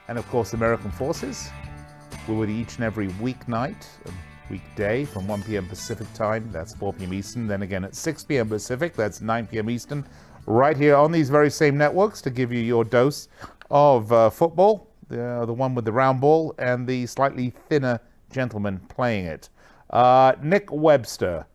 and of course American Forces. We're with you each and every weeknight, weekday from 1 p.m. Pacific time, that's 4 p.m. Eastern, then again at 6 p.m. Pacific, that's 9 p.m. Eastern, right here on these very same networks to give you your dose of football, the one with the round ball and the slightly thinner gentleman playing it. Nick Webster,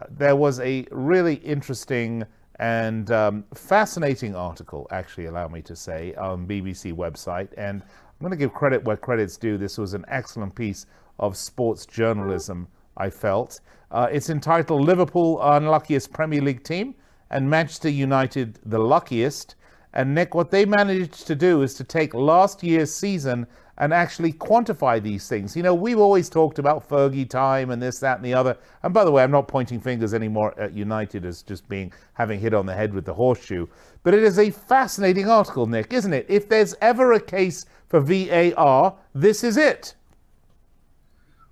there was a really interesting and fascinating article, actually, allow me to say, on BBC website, and I'm going to give credit where credit's due. This was an excellent piece of sports journalism, I felt. It's entitled Liverpool Unluckiest Premier League Team and Manchester United the Luckiest. And Nick, what they managed to do is to take last year's season and actually quantify these things. You know, we've always talked about Fergie time and this, that, and the other. And by the way, I'm not pointing fingers anymore at United as just having hit on the head with the horseshoe. But it is a fascinating article, Nick, isn't it? If there's ever a case for VAR, this is it.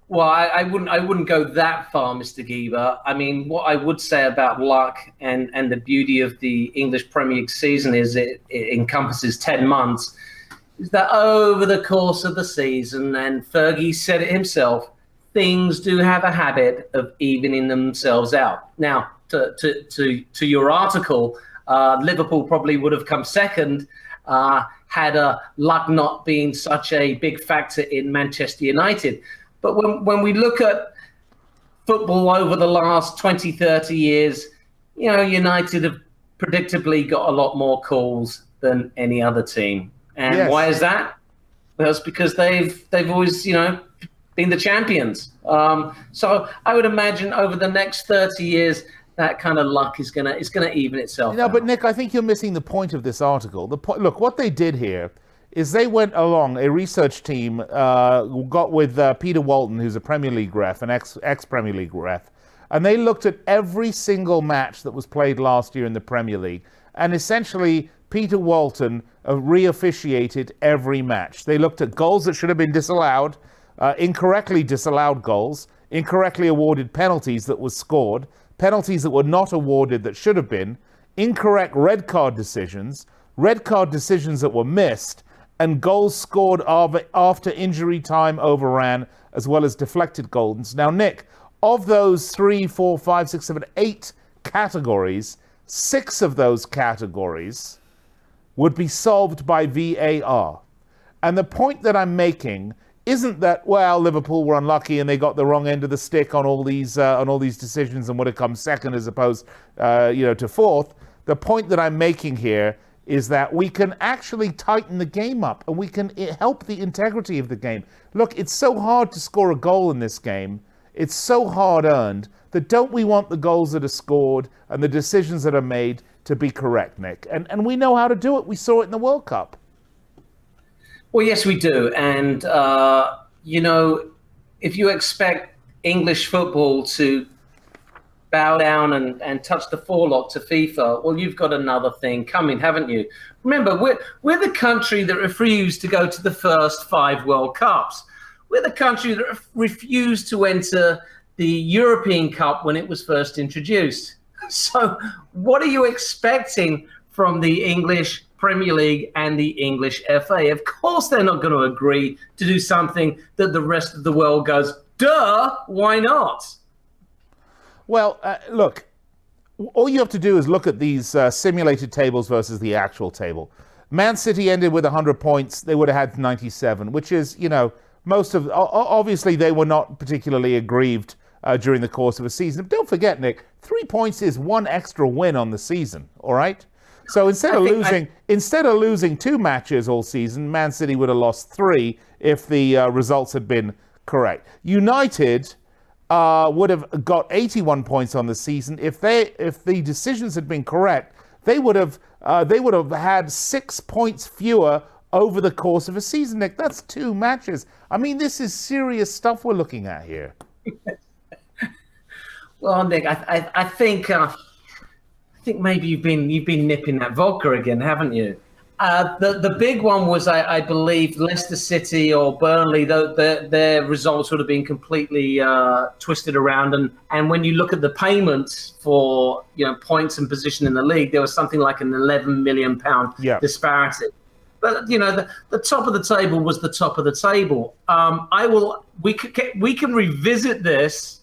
Well, I wouldn't go that far, Mr. Geber. I mean, what I would say about luck and the beauty of the English Premier League season is it encompasses 10 months. Is that over the course of the season, and Fergie said it himself, things do have a habit of evening themselves out. Now, to your article, Liverpool probably would have come second had luck not been such a big factor in Manchester United. But when we look at football over the last 20, 30 years, you know, United have predictably got a lot more calls than any other team. And yes. Why is that? Well, it's because they've always, you know, been the champions. So I would imagine over the next 30 years, that kind of luck is gonna even itself out. But Nick, I think you're missing the point of this article. Look, what they did here is they went along, a research team got with Peter Walton, who's a Premier League ref, an ex-Premier League ref, and they looked at every single match that was played last year in the Premier League, and essentially Peter Walton re-officiated every match. They looked at goals that should have been disallowed, incorrectly disallowed goals, incorrectly awarded penalties that were scored, penalties that were not awarded that should have been, incorrect red card decisions that were missed, and goals scored after injury time overran, as well as deflected goals. Now, Nick, of those 3, 4, 5, 6, 7, 8 categories, 6 of those categories would be solved by VAR. And the point that I'm making isn't that, well, Liverpool were unlucky and they got the wrong end of the stick on all these decisions and would have come second as opposed to fourth. The point that I'm making here is that we can actually tighten the game up and we can help the integrity of the game. Look, it's so hard to score a goal in this game. It's so hard earned that don't we want the goals that are scored and the decisions that are made to be correct, Nick? And we know how to do it. We saw it in the World Cup. Well, yes, we do. And, if you expect English football to bow down and touch the forelock to FIFA, well, you've got another thing coming, haven't you? Remember, we're the country that refused to go to the first 5 World Cups. We're the country that refused to enter the European Cup when it was first introduced. So what are you expecting from the English Premier League and the English FA? Of course they're not going to agree to do something that the rest of the world goes, duh, why not? Well, look, all you have to do is look at these simulated tables versus the actual table. Man City ended with 100 points. They would have had 97, which is, obviously they were not particularly aggrieved during the course of a season. But don't forget, Nick, 3 points is 1 extra win on the season, all right? So instead of losing 2 matches all season, Man City would have lost 3 if the results had been correct. United would have got 81 points on the season if the decisions had been correct. They would have had 6 points fewer over the course of a season, Nick. That's 2 matches. I mean, this is serious stuff we're looking at here. Well, Nick, I think maybe you've been nipping that vodka again, haven't you? The big one was, I believe, Leicester City or Burnley. Their results would have been completely twisted around, and when you look at the payments for points and position in the league, there was something like an £11 million disparity. But the top of the table was the top of the table. We can revisit this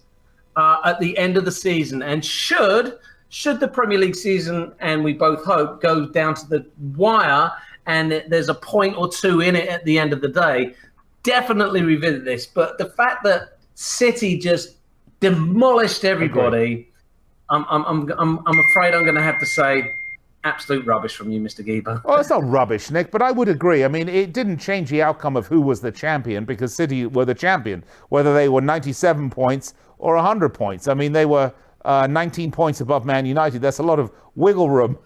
at the end of the season, and should the Premier League season, and we both hope, go down to the wire, and there's a point or two in it at the end of the day, definitely revisit this. But the fact that City just demolished everybody, I'm afraid I'm going to have to say absolute rubbish from you, Mr. Geber. Well, it's not rubbish, Nick, but I would agree. I mean, it didn't change the outcome of who was the champion, because City were the champion, whether they were 97 points or 100 points. I mean, they were 19 points above Man United. That's a lot of wiggle room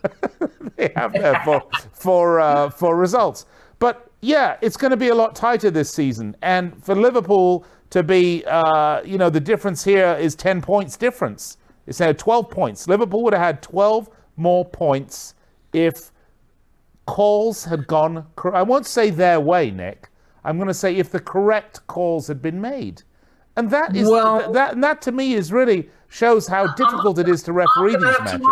they have there for results. But yeah, it's going to be a lot tighter this season. And for Liverpool to be, the difference here is 10 points difference. It's now 12 points. Liverpool would have had 12 more points if calls had gone, I won't say their way, Nick. I'm going to say if the correct calls had been made. And that is that to me is really shows how difficult it is to referee these matches.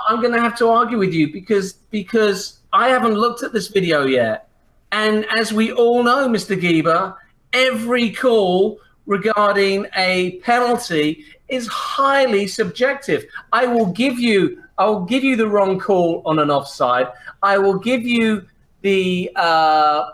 I'm going to have to argue with you because I haven't looked at this video yet. And as we all know, Mr. Geber, every call regarding a penalty is highly subjective. I will give you the wrong call on an offside. I will give you the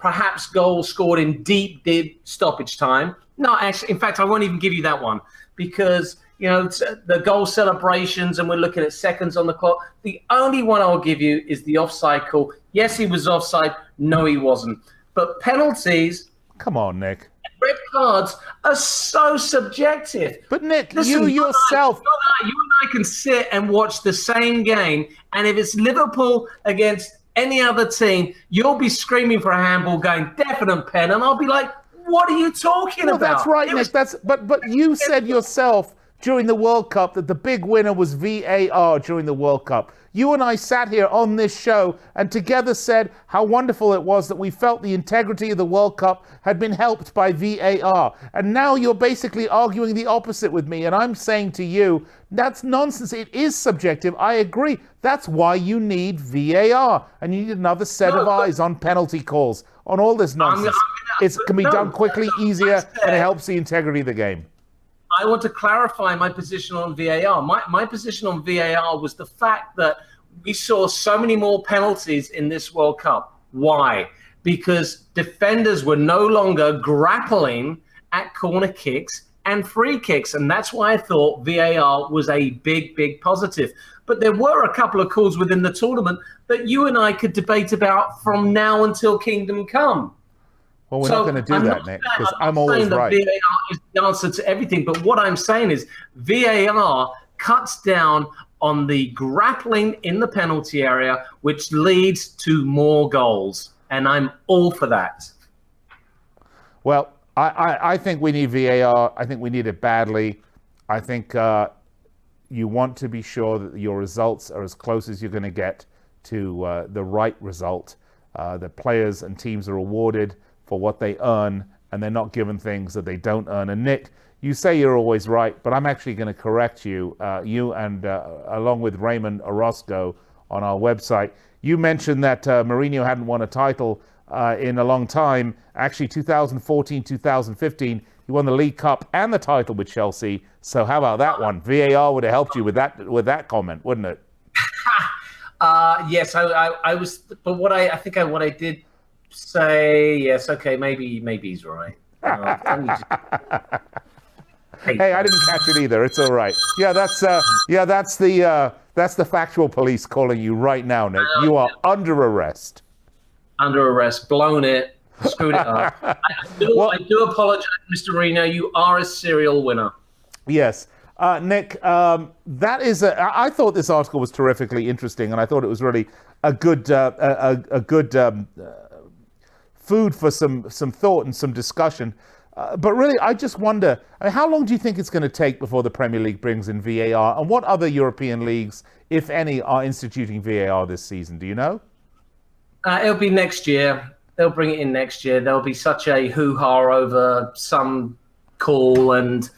perhaps goal scored in deep stoppage time. No, actually, in fact, I won't even give you that one, because the goal celebrations and we're looking at seconds on the clock. The only one I'll give you is the offside call. Yes, he was offside. No, he wasn't. But penalties. Come on, Nick. Red cards are so subjective. But Nick, listen, you yourself. You and I can sit and watch the same game, and if it's Liverpool against any other team, you'll be screaming for a handball, going definite pen, and I'll be like, what are you talking about? That's right, Nick. But you said yourself during the World Cup that the big winner was VAR during the World Cup. You and I sat here on this show and together said how wonderful it was that we felt the integrity of the World Cup had been helped by VAR. And now you're basically arguing the opposite with me. And I'm saying to you, that's nonsense. It is subjective. I agree. That's why you need VAR. And you need another set of eyes on penalty calls, on all this nonsense. It can be done quickly, easier, and it helps the integrity of the game. I want to clarify my position on VAR. My position on VAR was the fact that we saw so many more penalties in this World Cup. Why? Because defenders were no longer grappling at corner kicks and free kicks. And that's why I thought VAR was a big, big positive. But there were a couple of calls within the tournament that you and I could debate about from now until Kingdom Come. Well, we're not going to do that, Nick, because I'm always right. VAR is the answer to everything, but what I'm saying is VAR cuts down on the grappling in the penalty area, which leads to more goals, and I'm all for that. Well, I think we need VAR. I think we need it badly. I think you want to be sure that your results are as close as you're going to get to the right result. That players and teams are awarded for what they earn, and they're not given things that they don't earn. And Nick, you say you're always right, but I'm actually going to correct you. You and along with Raymond Orozco on our website, you mentioned that Mourinho hadn't won a title in a long time. Actually, 2014, 2015, he won the League Cup and the title with Chelsea. So how about that one? VAR would have helped you with that comment, wouldn't it? Yes, I was, but what I did say, yes, okay, maybe he's right. Hey, I didn't catch it either. It's all right. Yeah, that's the factual police calling you right now, Nick. You are under arrest. Under arrest, blown it, screwed it up. I do apologize, Mr. Reno. You are a serial winner. Yes. Nick, that is I thought this article was terrifically interesting, and I thought it was really a good food for some thought and some discussion. But really, I just wonder, how long do you think it's going to take before the Premier League brings in VAR? And what other European leagues, if any, are instituting VAR this season? Do you know? It'll be next year. They'll bring it in next year. There'll be such a hoo-ha over some call, and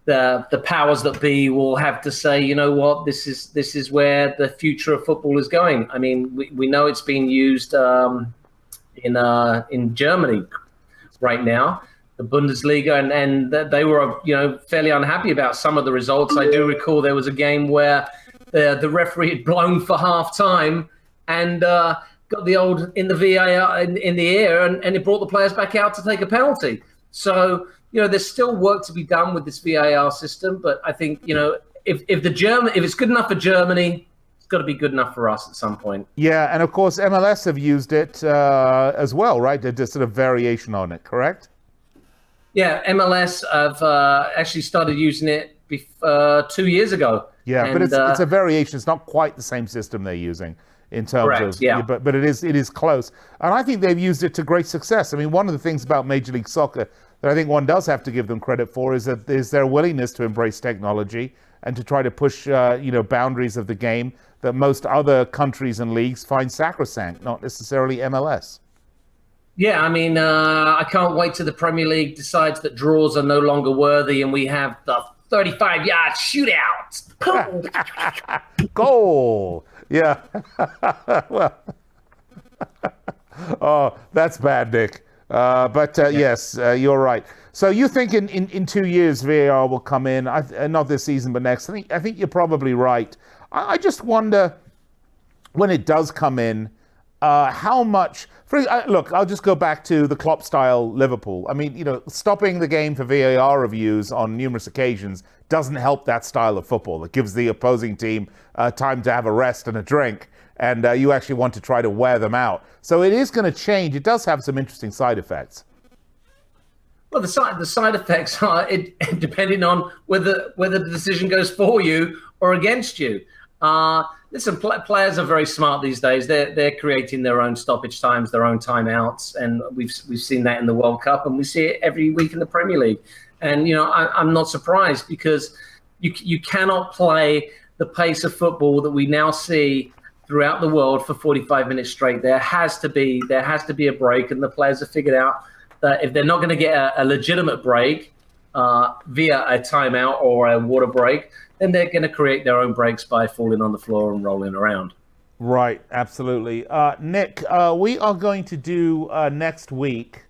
the powers that be will have to say, you know what, this is where the future of football is going. I mean, we know it's been used in Germany right now, the Bundesliga, and they were fairly unhappy about some of the results. I do recall there was a game where the referee had blown for half time and got the old in the VAR in the air, and it brought the players back out to take a penalty. So there's still work to be done with this VAR system, but I think if it's good enough for Germany, it's got to be good enough for us at some point. Yeah, and of course MLS have used it as well, right? They're just sort of variation on it, correct? Yeah, MLS have actually started using it 2 years ago. Yeah, and, but it's a variation. It's not quite the same system they're using in terms correct, of, yeah. But it is close, and I think they've used it to great success. I mean, one of the things about Major League Soccer that I think one does have to give them credit for is their willingness to embrace technology and to try to push boundaries of the game that most other countries and leagues find sacrosanct, not necessarily MLS. Yeah, I mean, I can't wait till the Premier League decides that draws are no longer worthy and we have the 35-yard shootout. Goal! Yeah. Well, oh, that's bad, Nick. But yes, you're right. So you think in 2 years VAR will come in? Not this season, but next. I think you're probably right. I just wonder when it does come in, how much. Look, I'll just go back to the Klopp-style Liverpool. I mean, stopping the game for VAR reviews on numerous occasions doesn't help that style of football. It gives the opposing team time to have a rest and a drink, and you actually want to try to wear them out. So it is going to change. It does have some interesting side effects. Well, the side effects are depending on whether the decision goes for you or against you. Listen, players are very smart these days. They're creating their own stoppage times, their own timeouts, and we've seen that in the World Cup, and we see it every week in the Premier League. And I'm not surprised, because you cannot play the pace of football that we now see throughout the world for 45 minutes straight. There has to be a break, and the players have figured out that if they're not going to get a legitimate break via a timeout or a water break, then they're going to create their own breaks by falling on the floor and rolling around. Right, absolutely. Nick, we are going to do next week,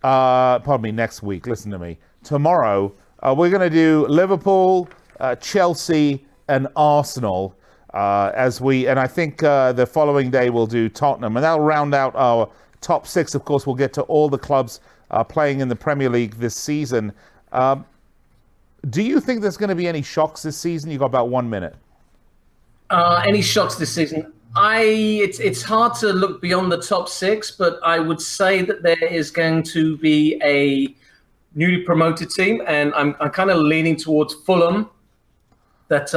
listen to me, tomorrow, we're going to do Liverpool, Chelsea, and Arsenal, and I think the following day we'll do Tottenham, and that'll round out our top six. Of course, we'll get to all the clubs playing in the Premier League this season. Do you think there's going to be any shocks this season? You've got about 1 minute. Any shocks this season? It's hard to look beyond the top six, but I would say that there is going to be a newly promoted team, and I'm kind of leaning towards Fulham. That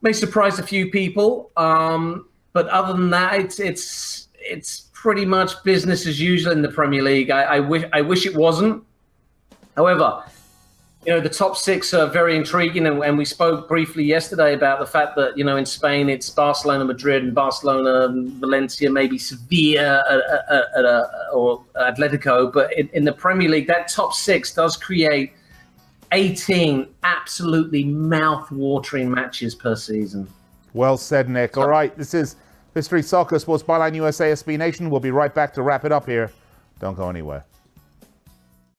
may surprise a few people, but other than that, it's pretty much business as usual in the Premier League. I wish it wasn't. However, the top six are very intriguing, and we spoke briefly yesterday about the fact that, in Spain, it's Barcelona, Madrid, and Barcelona, Valencia, maybe Sevilla, or Atletico. But in the Premier League, that top six does create 18 absolutely mouth-watering matches per season. Well said, Nick. All right, this is History Soccer, Sports Byline USA, SB Nation. We'll be right back to wrap it up here. Don't go anywhere.